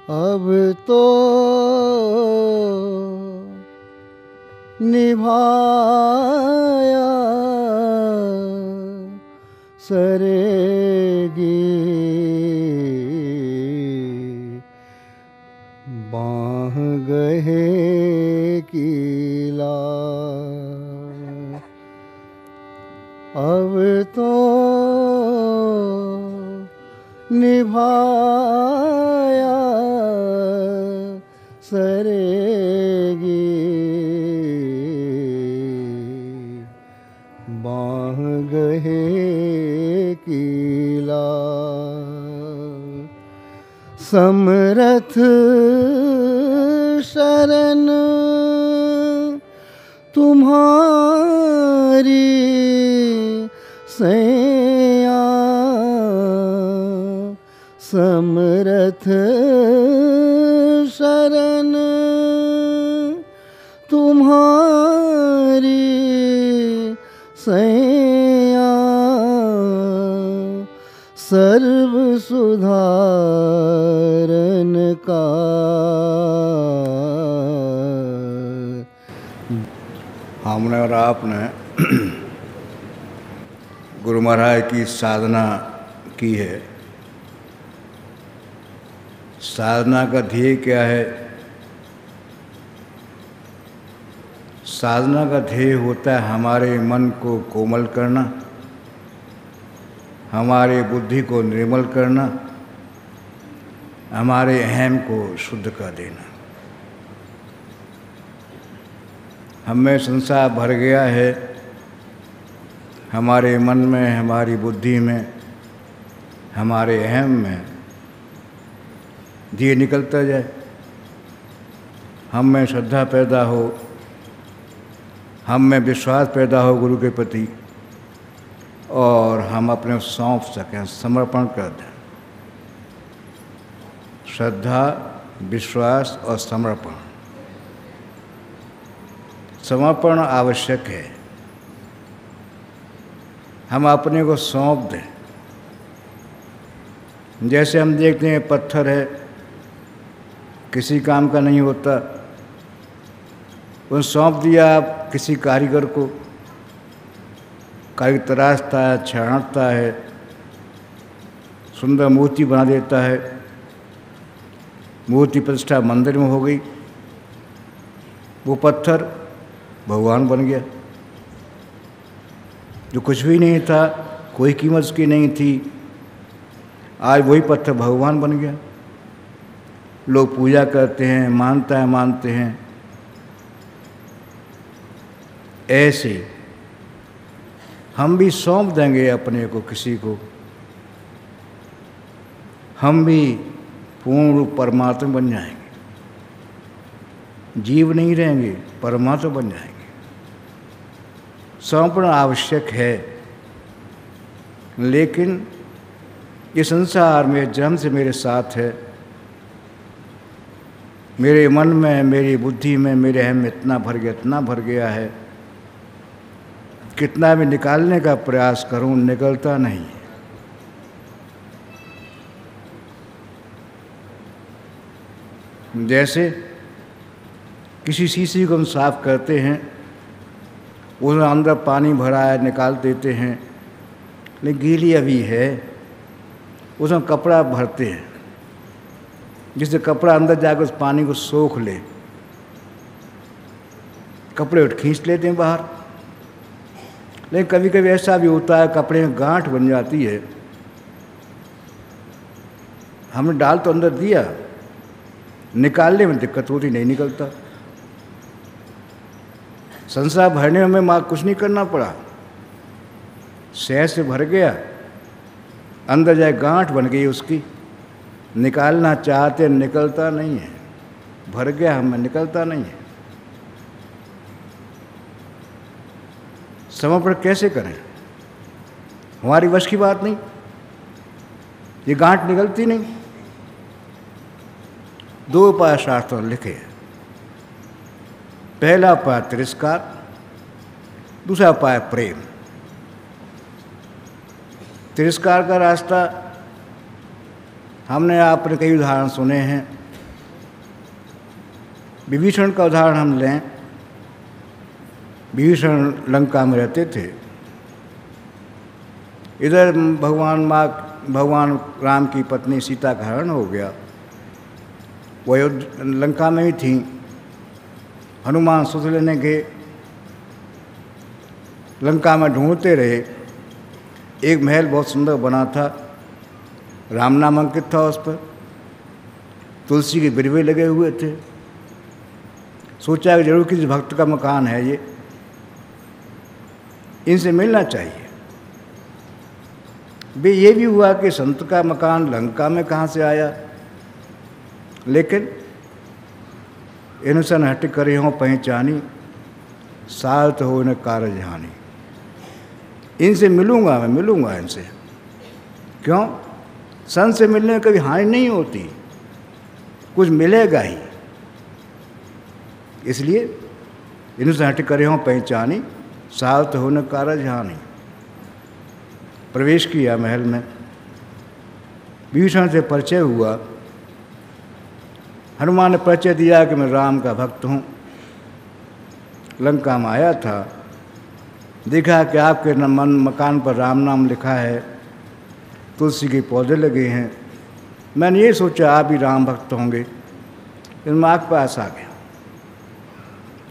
अब तो निभाया सरेगी बाह गहे की लाज। अब तो निभाया सरेगी बाह गहे की लाज। समरथ शरण तुम्हारी सैया, समरथ शरण तुम्हारी सैया, सर्व सुधारन का। हमने और आपने गुरु महाराज की साधना की है। साधना का ध्येय क्या है? साधना का ध्येय होता है हमारे मन को कोमल करना, हमारे बुद्धि को निर्मल करना, हमारे अहम को शुद्ध कर देना। हमें संसार भर गया है, हमारे मन में, हमारी बुद्धि में, हमारे अहम में। ये निकलता जाए, हम में श्रद्धा पैदा हो, हम में विश्वास पैदा हो गुरु के प्रति, और हम अपने सौंप सकें, समर्पण कर दें। श्रद्धा, विश्वास और समर्पण। समर्पण आवश्यक है। हम अपने को सौंप दें। जैसे हम देखते हैं पत्थर है, किसी काम का नहीं होता, उन सौंप दिया आप किसी कारीगर को, कारीगर तराशता है, छांटता है, सुंदर मूर्ति बना देता है। मूर्ति प्रतिष्ठा मंदिर में हो गई, वो पत्थर भगवान बन गया। जो कुछ भी नहीं था, कोई कीमत उसकी नहीं थी, आज वही पत्थर भगवान बन गया। लोग पूजा करते हैं, मानते हैं। ऐसे हम भी सौंप देंगे अपने को किसी को, हम भी पूर्ण रूप परमात्मा बन जाएंगे। जीव नहीं रहेंगे, परमात्मा बन जाएंगे। समर्पण आवश्यक है, लेकिन ये संसार में जन्म से मेरे साथ है। मेरे मन में, मेरी बुद्धि में, मेरे अहम में इतना भर गया है, कितना भी निकालने का प्रयास करूं, निकलता नहीं। जैसे किसी शीशी को हम साफ करते हैं, उसमें अंदर पानी भरा है, निकाल देते हैं, लेकिन गीली अभी है, उसमें कपड़ा भरते हैं, जिससे कपड़ा अंदर जाकर उस पानी को सोख ले। कपड़े खींच लेते हैं बाहर। लेकिन कभी कभी ऐसा भी होता है, कपड़े में गांठ बन जाती है। हमने डाल तो अंदर दिया, निकालने में दिक्कत होती, नहीं निकलता। संसार भरने में हमें कुछ नहीं करना पड़ा, शहद से भर गया, अंदर जाए गांठ बन गई उसकी, निकालना चाहते निकलता नहीं है। भर गया हमें, निकलता नहीं है। समर्पण कैसे करें? हमारी वश की बात नहीं, ये गांठ निकलती नहीं। दो उपाय शास्त्रों में लिखे हैं। पहला उपाय तिरस्कार, दूसरा उपाय प्रेम। तिरस्कार का रास्ता हमने आपने कई उदाहरण सुने हैं। विभीषण का उदाहरण हम लें। विभीषण लंका में रहते थे, इधर भगवान राम की पत्नी सीता का हरण हो गया, वो लंका में ही थी। हनुमान सुध लेने गए, लंका में ढूंढते रहे। एक महल बहुत सुंदर बना था, राम नाम अंकित था उस पर, तुलसी के बिरवे लगे हुए थे। सोचा कि जरूर किसी भक्त का मकान है ये, इनसे मिलना चाहिए। बे ये भी हुआ कि संत का मकान लंका में कहाँ से आया, लेकिन इनसन हट करे हों पहचानी, साथ हो न कारज हानि। इनसे मिलूँगा, मैं मिलूँगा इनसे। क्यों? संत से मिलने में कभी हानि नहीं होती, कुछ मिलेगा ही। इसलिए इनसे हट करे हों पहचानी, साथ हो न कारज हानि। प्रवेश किया महल में, विभीषण से परिचय हुआ। हनुमान ने परिचय दिया कि मैं राम का भक्त हूँ, लंका में आया था, देखा कि आपके मकान पर राम नाम लिखा है, तुलसी के पौधे लगे हैं। मैंने ये सोचा आप भी राम भक्त होंगे, फिर मैं आपके पास आ गया।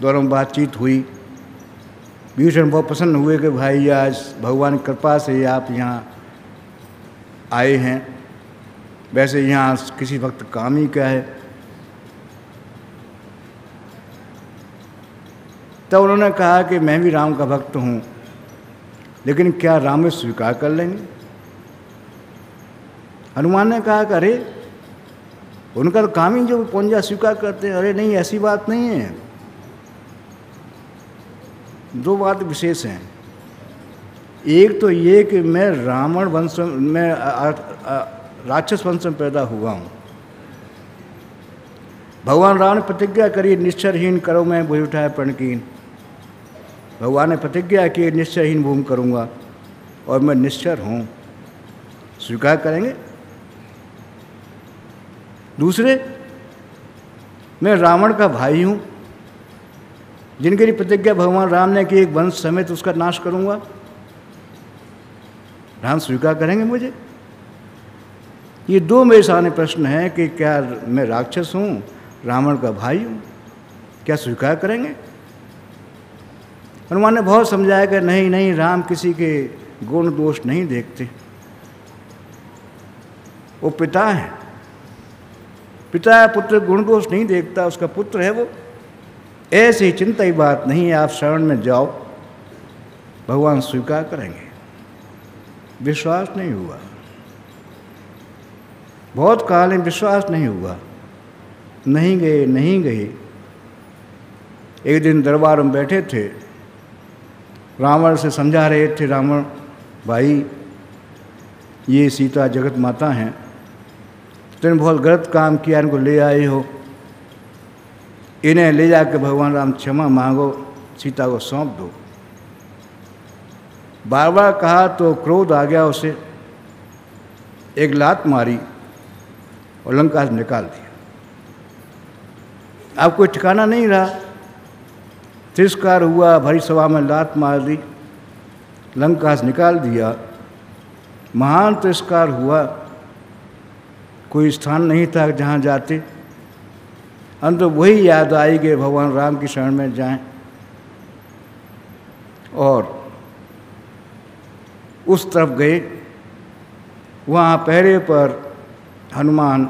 दोनों बातचीत हुई। विभीषण बहुत प्रसन्न हुए कि भाई आज भगवान की कृपा से आप यहाँ आए हैं, वैसे यहाँ किसी वक्त काम ही क्या है। तब उन्होंने कहा कि मैं भी राम का भक्त हूँ, लेकिन क्या राम में स्वीकार कर लेंगे? हनुमान ने कहा कि अरे उनका तो काम ही जो कौन जा स्वीकार करते हैं। अरे नहीं, ऐसी बात नहीं है। दो बात विशेष हैं। एक तो ये कि मैं रावण वंश में राक्षस वंश में पैदा हुआ हूँ। भगवान राम ने प्रतिज्ञा करी, निश्चरहीन करो मैं भूमि उठाए प्रणकीन। भगवान ने प्रतिज्ञा की निश्चरहीन भूमि करूँगा, और मैं निश्चर हूँ। स्वीकार करेंगे? दूसरे, मैं रावण का भाई हूँ, जिनके लिए प्रतिज्ञा भगवान राम ने कि एक वंश समेत उसका नाश करूँगा। राम स्वीकार करेंगे मुझे? ये दो मेरे सामने प्रश्न हैं कि क्या मैं राक्षस हूँ, रावण का भाई हूँ, क्या स्वीकार करेंगे? हनुमान ने बहुत समझाया कि नहीं नहीं, राम किसी के गुण दोष नहीं देखते, वो पिता है, पिता पुत्र गुण दोष नहीं देखता, उसका पुत्र है वो। ऐसी चिंता ही बात नहीं है, आप शरण में जाओ, भगवान स्वीकार करेंगे। विश्वास नहीं हुआ, बहुत काल में विश्वास नहीं हुआ, नहीं गए। एक दिन दरबार में बैठे थे, रावण से समझा रहे थे। रावण भाई, ये सीता जगत माता हैं, तुमने बहुत गलत काम किया, इनको ले आए हो, इन्हें ले जाकर भगवान राम क्षमा मांगो, सीता को सौंप दो। बार बार कहा तो क्रोध आ गया उसे, एक लात मारी और लंका से निकाल दिया। अब कोई ठिकाना नहीं रहा, तिरस्कार हुआ, भरी सभा में लात मार दी, लंका से निकाल दिया। महान तिरस्कार हुआ, कोई स्थान नहीं था जहाँ जाते। अंत वही याद आई कि भगवान राम की शरण में जाएं, और उस तरफ गए। वहाँ पहरे पर हनुमान,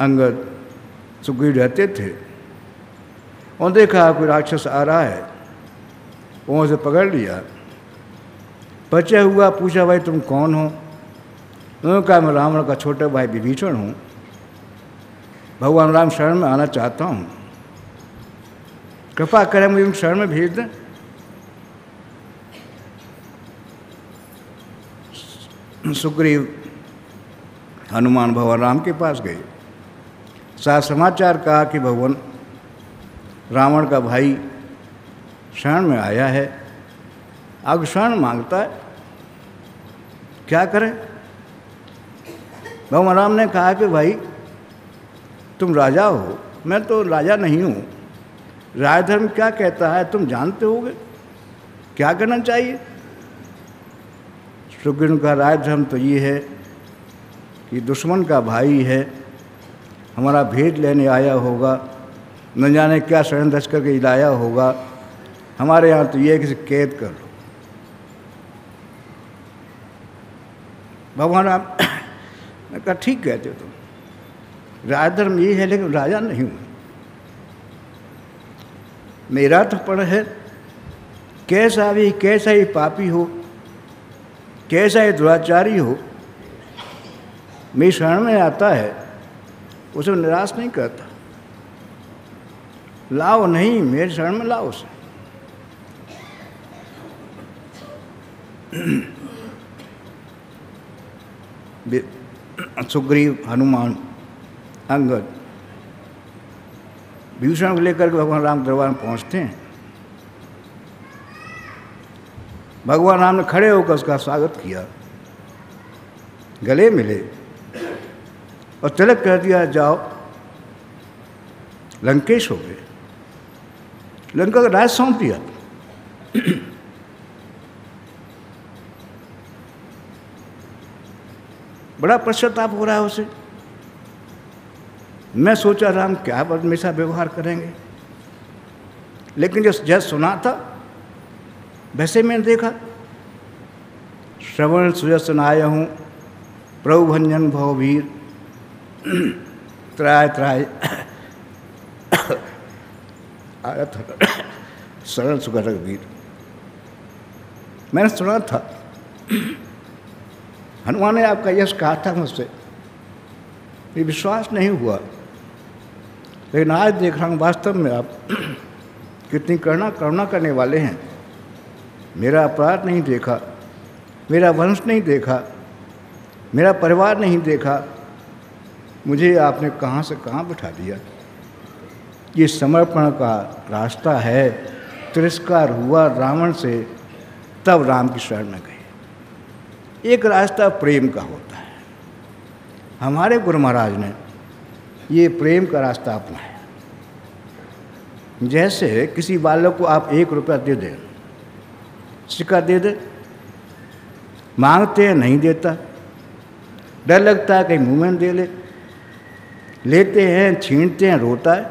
अंगद, सुग्रीव रहते थे, और देखा कोई राक्षस आ रहा है, वहाँ से पकड़ लिया। परिचय हुआ, पूछा भाई तुम कौन हो? उन्होंने कहा मैं रावण का छोटा भाई विभीषण हूँ, भगवान राम शरण में आना चाहता हूँ, कृपा करें मुझे उनकी शरण में भेज दें। सुग्रीव हनुमान भगवान राम के पास गए, साथ समाचार कहा कि भगवान रावण का भाई शरण में आया है, अब शरण मांगता है, क्या करें? भगवान राम ने कहा कि भाई तुम राजा हो, मैं तो राजा नहीं हूँ, राजधर्म क्या कहता है तुम जानते होगे, क्या करना चाहिए? सुग्रीव का राजधर्म तो ये है कि दुश्मन का भाई है, हमारा भेद लेने आया होगा, न जाने क्या षड्यंत्र करके लाया होगा, हमारे यहाँ तो ये है कि कैद कर लो। भगवान राम ने कहा ठीक कहते हो तुम, राजधर्म ये है लेकिन राजा नहीं हूँ। मेरा तो पढ़ है कैसा भी कैसा ही पापी हो, कैसा ही दुराचारी हो, मेरी शरण में आता है उसे निराश नहीं करता। लाओ नहीं, मेरे शरण में लाओ उसे। सुग्रीव, हनुमान, अंगद विभीषण को लेकर के भगवान राम दरबार में पहुंचते हैं। भगवान राम ने खड़े होकर उसका स्वागत किया, गले मिले और तिलक कर दिया, जाओ लंकेश हो गए। लंका का राज सौंप दिया। बड़ा पश्चाताप हो रहा है उसे। मैं सोचा राम क्या हमेशा व्यवहार करेंगे, लेकिन जैसे सुना था वैसे मैंने देखा। श्रवण सुजसन आया हूँ, प्रभु भंजन भववीर, त्राय त्राय आया था सरल सुगर वीर। मैंने सुना था, हनुमान ने आपका यश कहा था मुझसे, ये विश्वास नहीं हुआ, लेकिन आज देख रहा हूँ वास्तव में आप कितनी करुणा करने वाले हैं। मेरा अपराध नहीं देखा, मेरा वंश नहीं देखा, मेरा परिवार नहीं देखा, मुझे आपने कहाँ से कहाँ बिठा दिया। ये समर्पण का रास्ता है। तिरस्कार हुआ रावण से, तब राम की शरण में गए। एक रास्ता प्रेम का होता है। हमारे गुरु महाराज ने ये प्रेम का रास्ता अपनाया। जैसे किसी बालक को आप 1 रुपया दे दें, सिक्का दे दे, मांगते हैं नहीं देता, डर लगता है कहीं मुंह में दे ले, लेते हैं छीनते हैं रोता है,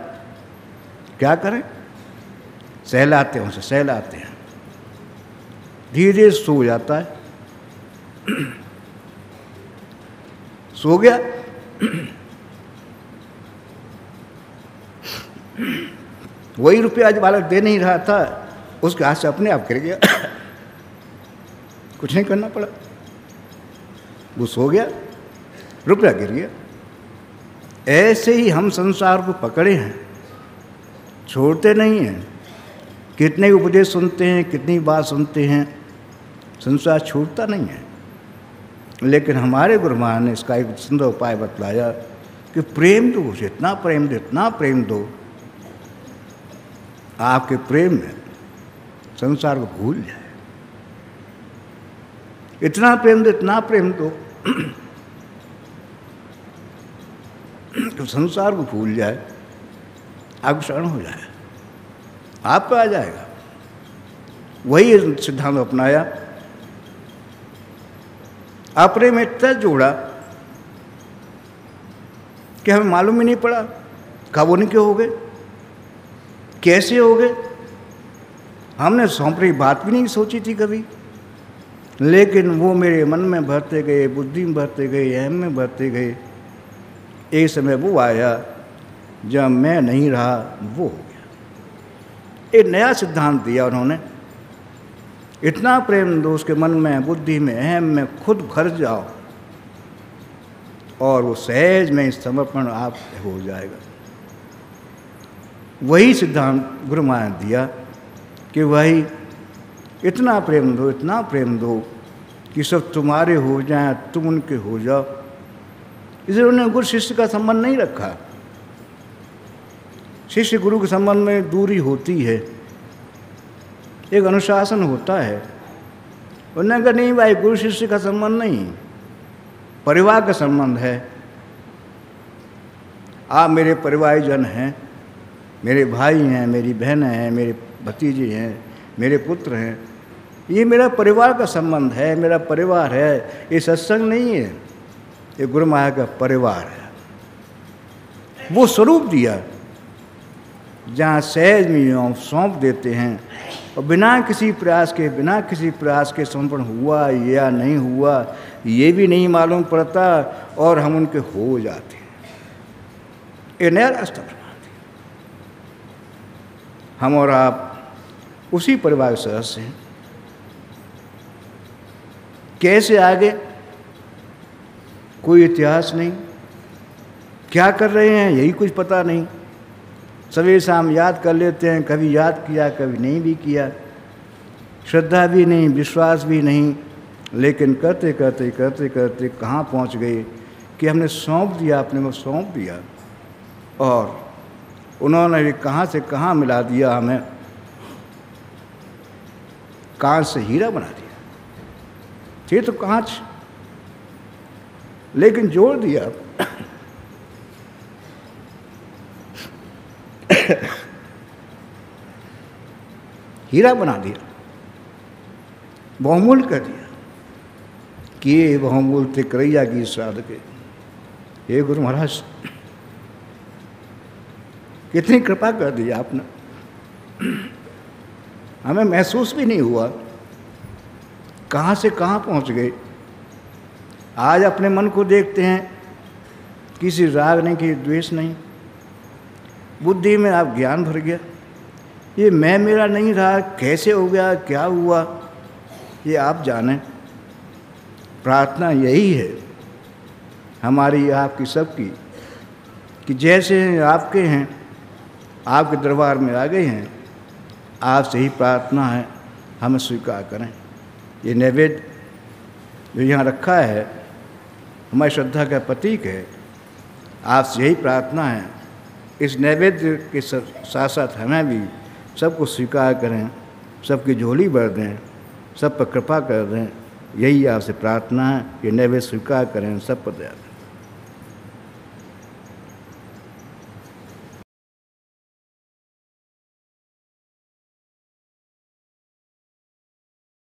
क्या करें? सहलाते हैं उसे, सहलाते हैं, धीरे धीरे सो जाता है। सो गया, वही रुपया आज बालक दे नहीं रहा था, उसके हाथ से अपने आप गिर गया। कुछ नहीं करना पड़ा, वो सो गया, रुपया गिर गया। ऐसे ही हम संसार को पकड़े हैं, छोड़ते नहीं हैं। कितने उपदेश सुनते हैं, कितनी बात सुनते हैं, संसार छूटता नहीं है। लेकिन हमारे गुरु महाराज ने इसका एक सुंदर उपाय बतलाया कि प्रेम दो, जितना प्रेम दो, इतना प्रेम दो, आपके प्रेम में संसार को भूल जाए। इतना प्रेम दो, इतना प्रेम दो तो संसार को भूल जाए, आपको शरण हो जाए, आप पे आ जाएगा। वही सिद्धांत अपनाया, अपने में इतना जोड़ा कि हमें मालूम ही नहीं पड़ा कब उनके हो गए, कैसे हो गए। हमने सौंपने की बात भी नहीं सोची थी कभी, लेकिन वो मेरे मन में भरते गए, बुद्धि में भरते गए, अहम में भरते गए। एक समय वो आया जब मैं नहीं रहा, वो हो गया। एक नया सिद्धांत दिया उन्होंने, इतना प्रेम दो उसके मन में, बुद्धि में, अहम में, खुद भर जाओ और वो सहज में समर्पण आप हो जाएगा। वही सिद्धांत गुरु महाराज ने दिया कि वही इतना प्रेम दो, इतना प्रेम दो कि सब तुम्हारे हो जाएं, तुम उनके हो जाओ। इसलिए उन्होंने गुरु शिष्य का संबंध नहीं रखा। शिष्य गुरु के संबंध में दूरी होती है, एक अनुशासन होता है। उन्होंने कहा नहीं भाई, गुरु शिष्य का संबंध नहीं, परिवार का संबंध है। आप मेरे परिवारजन हैं, मेरे भाई हैं, मेरी बहनें हैं, मेरे भतीजे हैं, मेरे पुत्र हैं, ये मेरा परिवार का संबंध है, मेरा परिवार है। ये सत्संग नहीं है, ये गुरु माया का परिवार है। वो स्वरूप दिया जहाँ सहज में सौंप देते हैं और बिना किसी प्रयास के समर्पण हुआ या नहीं हुआ ये भी नहीं मालूम पड़ता और हम उनके हो जाते हैं। ये नया रास्ता बनाते हैं। हम और आप उसी परिवार के सदस्य हैं। कैसे आगे कोई इतिहास नहीं, क्या कर रहे हैं यही कुछ पता नहीं। सवेरे शाम याद कर लेते हैं, कभी याद किया कभी नहीं भी किया, श्रद्धा भी नहीं, विश्वास भी नहीं, लेकिन करते करते करते करते कहाँ पहुँच गए कि हमने सौंप दिया, अपने को सौंप दिया और उन्होंने भी कहाँ से कहाँ मिला दिया, हमें कांच से हीरा बना दिया। थे तो कांच, लेकिन जोड़ दिया। हीरा बना दिया, बहुमूल्य कर दिया कि ये बहुमूल्य थे करैया की श्राद्ध के। हे गुरु महाराज, कितनी कृपा कर दी आपने, हमें महसूस भी नहीं हुआ कहाँ से कहाँ पहुँच गए। आज अपने मन को देखते हैं, किसी राग नहीं, किसी द्वेष नहीं, बुद्धि में आप ज्ञान भर गया। ये मैं मेरा नहीं रहा, कैसे हो गया, क्या हुआ, ये आप जानें। प्रार्थना यही है हमारी, आपकी, सबकी, कि जैसे आपके हैं, आपके दरबार में आ गए हैं, आपसे ही प्रार्थना है, हमें स्वीकार करें। ये नैवेद्य जो यहाँ रखा है हमारी श्रद्धा का प्रतीक है। आपसे यही प्रार्थना है, इस नैवेद्य के साथ साथ हमें भी सबको स्वीकार करें, सबकी झोली भर दें, सब पर कृपा कर दें। यही आपसे प्रार्थना है कि नैवेद्य स्वीकार करें, सब पर दया करें।